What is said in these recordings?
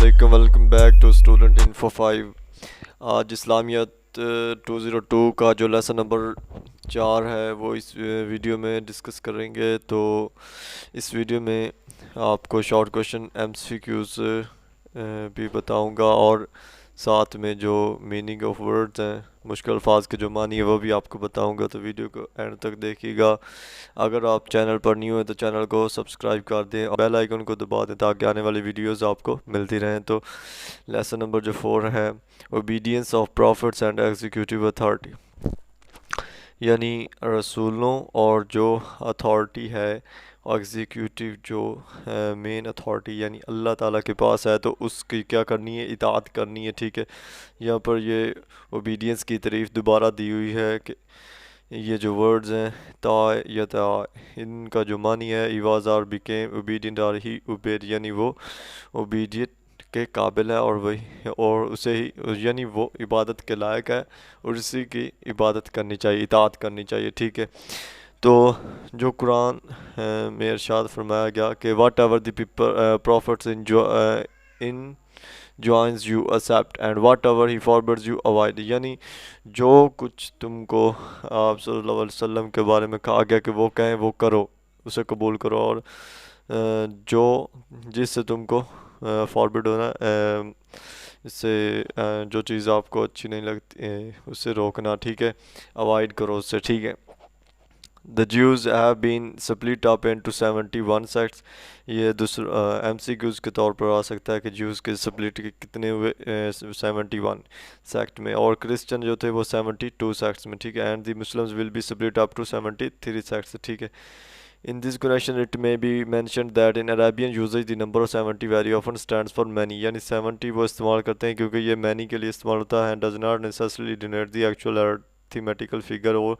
علیکم، welcome back to student info 5۔ آج اسلامیات 202 کا جو لیسن نمبر 4 ہے وہ اس ویڈیو میں ڈسکس کریں گے۔ تو اس ویڈیو میں آپ کو short question M C Qs بھی بتاؤں گا، اور ساتھ میں جو میننگ آف ورڈز ہیں، مشکل الفاظ کے جو معنی ہے وہ بھی آپ کو بتاؤں گا۔ تو ویڈیو کو اینڈ تک دیکھیے گا۔ اگر آپ چینل پر نیو ہیں تو چینل کو سبسکرائب کر دیں اور بیل آئیکن کو دبا دیں تاکہ آنے والی ویڈیوز آپ کو ملتی رہیں۔ تو لیسن نمبر جو 4 ہے، obedience of prophets and executive authority, یعنی رسولوں اور جو اتھارٹی ہے، ایگزیکیوٹیو جو مین اتھارٹی یعنی اللہ تعالیٰ کے پاس ہے، تو اس کی کیا کرنی ہے؟ اطاعت کرنی ہے، ٹھیک ہے۔ یہاں پر یہ اوبیڈینس کی تعریف دوبارہ دی ہوئی ہے کہ یہ جو ورڈز ہیں تا یا تا، ان کا جو معنی ہے ایواز آر بیکیم اوبیڈینٹ اور ہی اوبیڈ، یعنی وہ اوبیڈینٹ کے قابل ہے اور وہی اور اسے ہی یعنی وہ عبادت کے لائق ہے اور اسی کی عبادت کرنی چاہیے، اطاعت کرنی چاہیے، ٹھیک ہے۔ تو جو قرآن میں ارشاد فرمایا گیا کہ whatever the prophets in joins you accept and whatever he forbids you avoid، یعنی جو کچھ تم کو آپ صلی اللہ علیہ وسلم کے بارے میں کہا گیا کہ وہ کہیں وہ کرو، اسے قبول کرو، اور جو جس سے تم کو فاربڈ ہونا، اس سے جو چیز آپ کو اچھی نہیں لگتی اس سے روکنا، ٹھیک ہے، اوائڈ کرو اس سے، ٹھیک ہے۔ The Jews have been split up into 71 sects۔ یہ دوسرا ایم سی کیوز کے طور پر آ سکتا ہے کہ جیوز کے سپلٹ کتنے ہوئے 71 سیکٹ میں، اور کرسچن جو تھے وہ 72 سیکٹس میں، ٹھیک ہے۔ And the Muslims will be split up to 73 sects، ٹھیک ہے۔ In this connection it may be mentioned that in Arabian usage the number of 70 very often stands for many، یعنی 70 وہ استعمال کرتے ہیں کیونکہ یہ many کے لیے استعمال ہوتا ہے، and does not necessarily denote the actual arithmetical figure، اور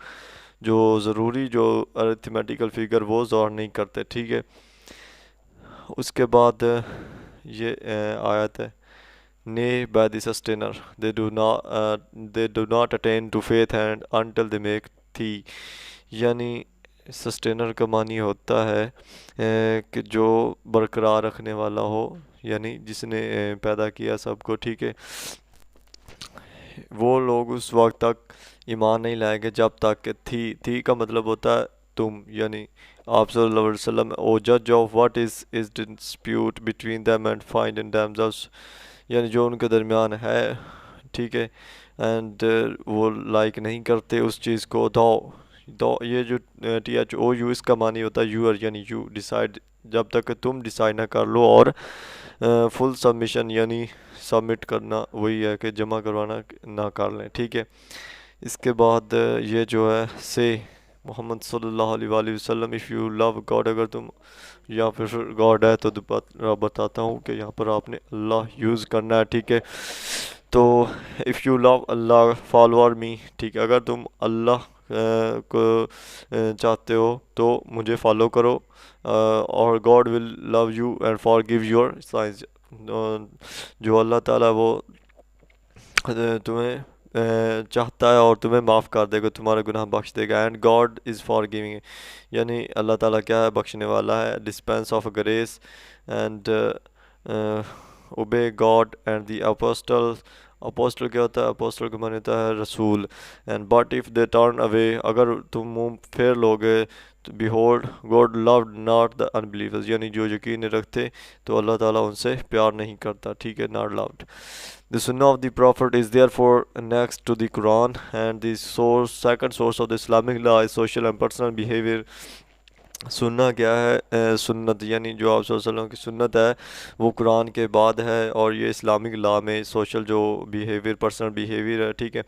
جو ضروری جو arithmetical figure وہ ظاہر نہیں کرتے، ٹھیک ہے۔ اس کے بعد یہ آیت ہے Nay by the sustainer they do not attain to faith and until they make thee، یعنی سسٹینر کا معنی ہوتا ہے کہ جو برقرار رکھنے والا ہو، یعنی جس نے پیدا کیا سب کو، ٹھیک ہے۔ وہ لوگ اس وقت تک ایمان نہیں لائیں گے جب تک کہ تھی کا مطلب ہوتا ہے تم، یعنی آپ صلی اللہ علیہ وسلم، او جج of what is dispute between them and find in themselves، یعنی جو ان کے درمیان ہے، ٹھیک ہے، اینڈ وہ لائک نہیں کرتے اس چیز کو، دو یہ جو ٹی ایچ او یو، اس کا معنی ہوتا ہے یور، یعنی یو ڈیسائیڈ، جب تک کہ تم ڈیسائیڈ نہ کر لو، اور فل سبمیشن یعنی سبمٹ کرنا، وہی ہے کہ جمع کروانا نہ کر لیں، ٹھیک ہے۔ اس کے بعد یہ جو ہے سے محمد صلی اللہ علیہ وآلہ وسلم اف یو لو گاڈ، اگر تم یا پھر گاڈ ہے تو بتاتا ہوں کہ یہاں پر آپ نے اللہ یوز کرنا ہے، ٹھیک ہے۔ تو if you love Allah follow me, ٹھیک ہے، اگر تم اللہ کو چاہتے ہو تو مجھے فالو کرو، اور God will love you and forgive your sins, جو اللہ تعالیٰ وہ تمہیں چاہتا ہے اور تمہیں معاف کر دے گا، تمہارے گناہ بخش دے گا، and God is forgiving, یعنی اللہ تعالیٰ کیا ہے؟ بخشنے والا ہے، dispense of grace, and obey God and the apostle, apostle کیا ہوتا ہے؟ اپوسٹل کا معنی ہوتا ہے رسول، and but if they turn away, اگر تم منہ پھیر لوگے، behold God loved not the unbelievers، یعنی جو یقین نہیں رکھتے تو اللہ تعالیٰ ان سے پیار نہیں کرتا، ٹھیک ہے، not loved۔ The Sunnah of the Prophet is therefore next to the Quran, and the second source of the Islamic law is social and personal behavior۔ سننا کیا ہے؟ سنت یعنی جو آپ صلی اللہ علیہ وسلم کی سنت ہے وہ قرآن کے بعد ہے، اور یہ اسلامک لا میں سوشل جو بیہیویئر، پرسنل بیہیویئر ہے، ٹھیک ہے۔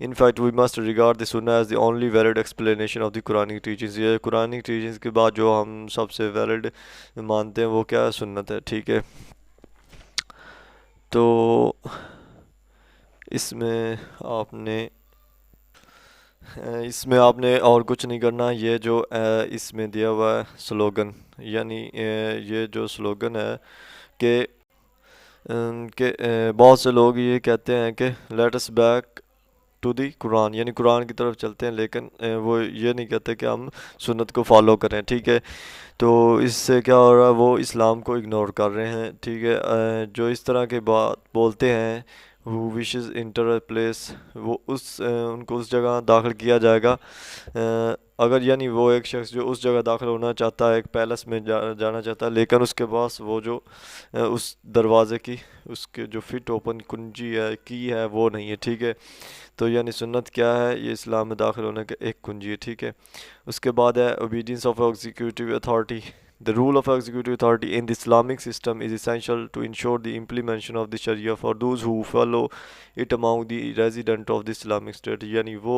In fact we must regard the سنہ as the only valid explanation of the Quranic teachings, یہ قرآنک ٹیچنگز کے بعد جو ہم سب سے ویلڈ مانتے ہیں وہ کیا ہے؟ سنت ہے، ٹھیک ہے۔ تو اس میں آپ نے اور کچھ نہیں کرنا، یہ جو اس میں دیا ہوا ہے سلوگن، یعنی یہ جو سلوگن ہے کہ بہت سے لوگ یہ کہتے ہیں کہ let us back to the Quran, یعنی قرآن کی طرف چلتے ہیں، لیکن وہ یہ نہیں کہتے کہ ہم سنت کو فالو کریں، ٹھیک ہے. تو اس سے کیا ہو رہا ہے، وہ اسلام کو اگنور کر رہے ہیں، ٹھیک ہے. جو اس طرح کے بات بولتے ہیں who wishes enter a place، وہ ان کو اس جگہ داخل کیا جائے گا. اگر یعنی وہ ایک شخص جو اس جگہ داخل ہونا چاہتا ہے، ایک پیلس میں جانا چاہتا ہے، لیکن اس کے پاس وہ جو اس دروازے کی اس کے جو فٹ اوپن کنجی ہے، کی ہے، وہ نہیں ہے، ٹھیک ہے. تو یعنی سنت کیا ہے، یہ اسلام میں داخل ہونے کا ایک کنجی ہے، ٹھیک ہے. اس کے بعد ہے obedience of executive authority. The rule of executive authority in the Islamic system is essential to ensure the implementation of the Sharia for those who follow it among the resident of the Islamic State. یعنی وہ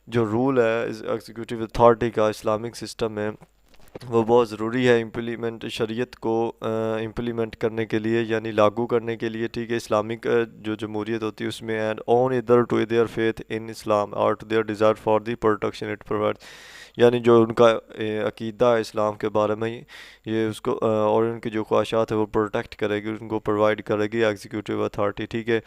جو role ہے executive authority کا Islamic system میں، وہ بہت ضروری ہے شریعت کو امپلیمنٹ کرنے کے لیے، یعنی لاگو کرنے کے لیے، ٹھیک ہے. اسلامک جو جمہوریت ہوتی ہے اس میں اینڈ آن ادھر to their faith in Islam اور to their desire for the protection it provide. یعنی جو ان کا عقیدہ ہے اسلام کے بارے میں، یہ اس کو اور ان کی جو خواہشات ہے وہ پروٹیکٹ کرے گی، ان کو پرووائڈ کرے گی ایگزیکیوٹیو اتھارٹی، ٹھیک ہے.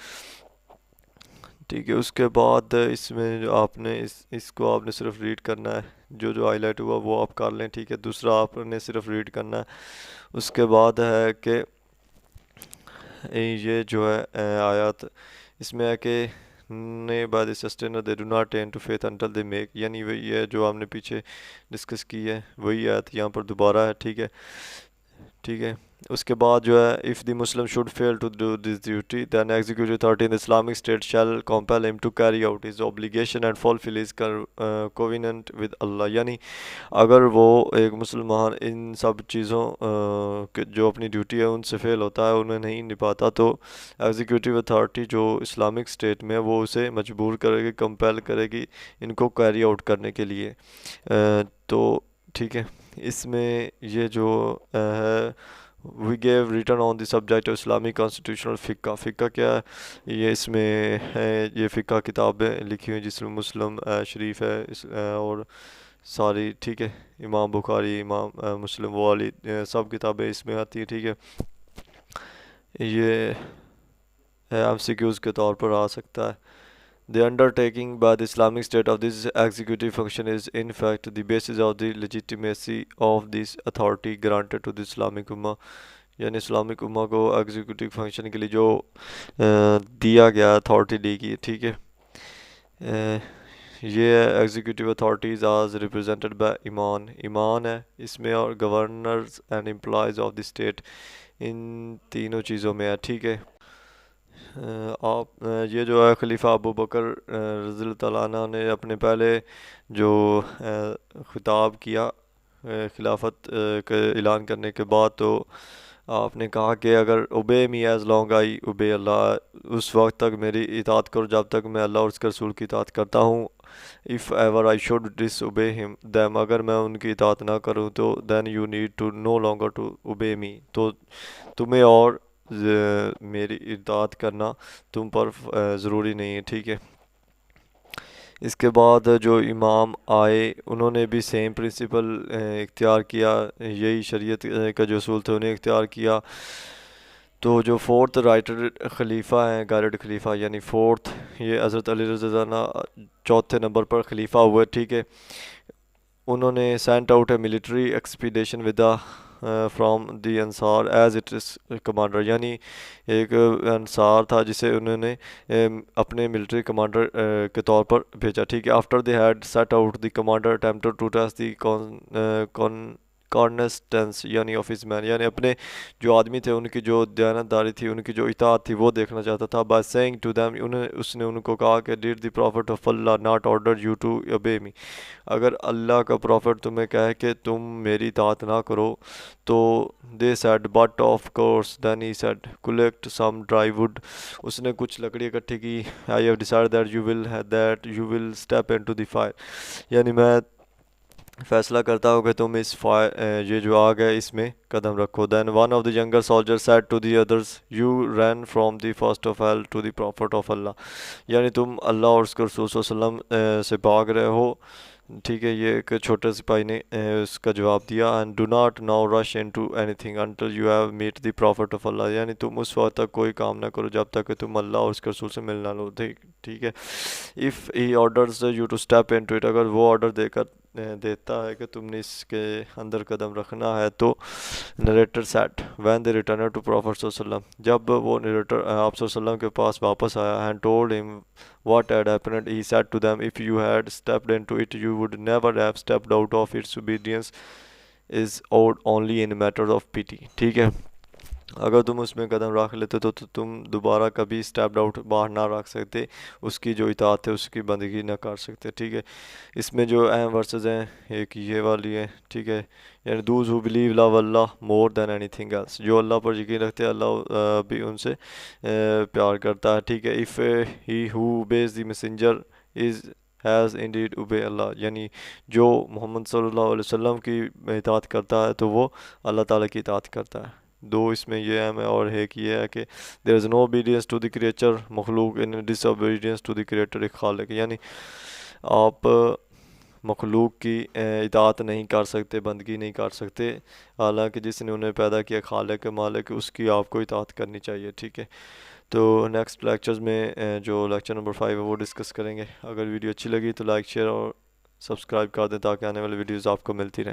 ٹھیک ہے. اس کے بعد اس میں جو آپ نے اس کو آپ نے صرف ریڈ کرنا ہے، جو ہائی لائٹ ہوا وہ آپ کر لیں، ٹھیک ہے. دوسرا آپ نے صرف ریڈ کرنا ہے. اس کے بعد ہے کہ یہ جو ہے آیات، اس میں ہے کہ نئے بعد سسٹینر they do not ten to faith until they make, یعنی وہی ہے جو آپ نے پیچھے ڈسکس کی ہے، وہی آیت یہاں پر دوبارہ ہے، ٹھیک ہے. ٹھیک ہے. اس کے بعد جو ہے if the Muslim should fail to do this duty then executive authority in the Islamic State shall compel him to carry out his obligation and fulfill his covenant with Allah. یعنی اگر وہ ایک مسلمان ان سب چیزوں جو اپنی ڈیوٹی ہے ان سے فیل ہوتا ہے، انہیں نہیں نبھاتا، تو ایگزیکیوٹیو اتھارٹی جو اسلامک اسٹیٹ میں وہ اسے مجبور کرے گی، کمپیل کرے گی ان کو کیری آؤٹ کرنے کے لیے. تو ٹھیک ہے. اس میں یہ جو ہے we give written on the subject of Islamic constitutional فقہ. فقہ کیا ہے، یہ اس میں ہے، یہ فقہ کتابیں لکھی ہوئی جس میں مسلم شریف ہے اور ساری، ٹھیک ہے، امام بخاری، امام مسلم والی سب کتابیں اس میں آتی ہیں، ٹھیک ہے. یہ ایم سی کیوز کے طور پر آ سکتا ہے. The undertaking by the Islamic State of this executive function is in fact the basis of the legitimacy of this authority granted to the Islamic Ummah. یعنی اسلامک امہ کو ایگزیکیوٹیو فنکشن کے لیے جو دیا گیا اتھارٹی دی گئی، ٹھیک ہے. یہ executive authorities as represented by ایمان ہے اس میں، اور governors and employees of the state, ان تینوں چیزوں میں ہے، ٹھیک ہے. آپ یہ جو ہے خلیفہ ابو بکر رضی اللہ تعالیٰ عنہ نے اپنے پہلے جو خطاب کیا خلافت کے اعلان کرنے کے بعد، تو آپ نے کہا کہ اگر اوبے می ایز لانگ آئی اوبے اللہ، اس وقت تک میری اطاعت کرو جب تک میں اللہ اور اس کے رسول کی اطاعت کرتا ہوں. if ever I should disobey him them، اگر میں ان کی اطاعت نہ کروں تو then you need to no longer to obey me، تو تمہیں اور میری اطاعت کرنا تم پر ضروری نہیں ہے، ٹھیک ہے. اس کے بعد جو امام آئے انہوں نے بھی سیم پرنسپل اختیار کیا، یہی شریعت کا جو اصول تھے انہیں اختیار کیا. تو جو فورتھ رائٹر خلیفہ ہیں، گائیڈڈ خلیفہ، یعنی فورتھ، یہ حضرت علی رضی اللہ عنہ چوتھے نمبر پر خلیفہ ہوئے، ٹھیک ہے. انہوں نے sent out a military expedition with from the انصار ایز اٹ از کمانڈر، یعنی ایک انصار تھا جسے انہوں نے اپنے ملٹری کمانڈر کے طور پر بھیجا، ٹھیک ہے. After the head set out the commander attempted to test the constancy یعنی آفس مین، یعنی اپنے جو آدمی تھے ان کی جو دیانتداری تھی، ان کی جو اطاعت تھی وہ دیکھنا چاہتا تھا. بائی سیئنگ ٹو دیم، اس نے ان کو کہا کہ ڈیڈ دی پروفٹ آف اللہ not order you to obey me, اگر اللہ کا پروفٹ تمہیں کہے کہ تم میری اطاعت نہ کرو تو they said but of course then he said collect some dry wood, اس نے کچھ لکڑی اکٹھی کی. I have decided that you will step into the fire, یعنی میں فیصلہ کرتا ہوں کہ تم اس یہ جو آگ ہے اس میں قدم رکھو. Then one of the younger soldiers said to the others you ran from the first of hell to the prophet of اللہ، یعنی تم اللہ اور اس کے رسول صلی اللہ علیہ وسلم سے بھاگ رہے ہو ٹھیک ہے، یہ ایک چھوٹے سپاہی نے اس کا جواب دیا. And do not now rush into anything until you have met the prophet of اللہ، یعنی تم اس وقت تک کوئی کام نہ کرو جب تک کہ تم اللہ اور اس کے رسول سے ملنا لو. ٹھیک ہے. If he orders you to step into it, اگر وہ آرڈر دے کر دیتا ہے کہ تم نے اس کے اندر قدم رکھنا ہے تو narrator said when they return to prophet صلی اللہ علیہ وسلم، جب وہ نریٹر آپ صلی اللہ علیہ وسلم کے پاس واپس آیا and told him what had happened, he said to them, if you had stepped into it you would never have stepped out of its. Obedience is owed only in matters of pity. ٹھیک ہے، اگر تم اس میں قدم رکھ لیتے تو تم دوبارہ کبھی اسٹیپ آؤٹ باہر نہ رکھ سکتے، اس کی جو اطاعت ہے اس کی بندگی نہ کر سکتے. ٹھیک ہے، اس میں جو اہم ورسز ہیں ایک یہ والی ہے. ٹھیک ہے، یعنی دوز ہو بلیو لو اللہ more than anything else, جو اللہ پر یقین رکھتے ہیں اللہ بھی ان سے پیار کرتا ہے. ٹھیک ہے. If he who obeys the messenger is has indeed obey Allah, یعنی جو محمد صلی اللہ علیہ وسلم کی اطاعت کرتا ہے تو وہ اللہ تعالیٰ کی اطاعت کرتا ہے. دو اس میں یہ ہے اور ایک یہ ہے کہ دیر از نو اوبیڈینس ٹو دی کریچر مخلوق ان ڈس اوبیڈینس ٹو دی کریٹر ایک خالق، یعنی آپ مخلوق کی اطاعت نہیں کر سکتے، بندگی نہیں کر سکتے، حالانکہ جس نے انہیں پیدا کیا خالق مالک اس کی آپ کو اطاعت کرنی چاہیے. ٹھیک ہے. تو نیکسٹ لیکچرز میں جو لیکچر نمبر 5 ہے وہ ڈسکس کریں گے. اگر ویڈیو اچھی لگی تو لائک شیئر اور سبسکرائب کر دیں تاکہ آنے والی ویڈیوز آپ کو ملتی رہیں.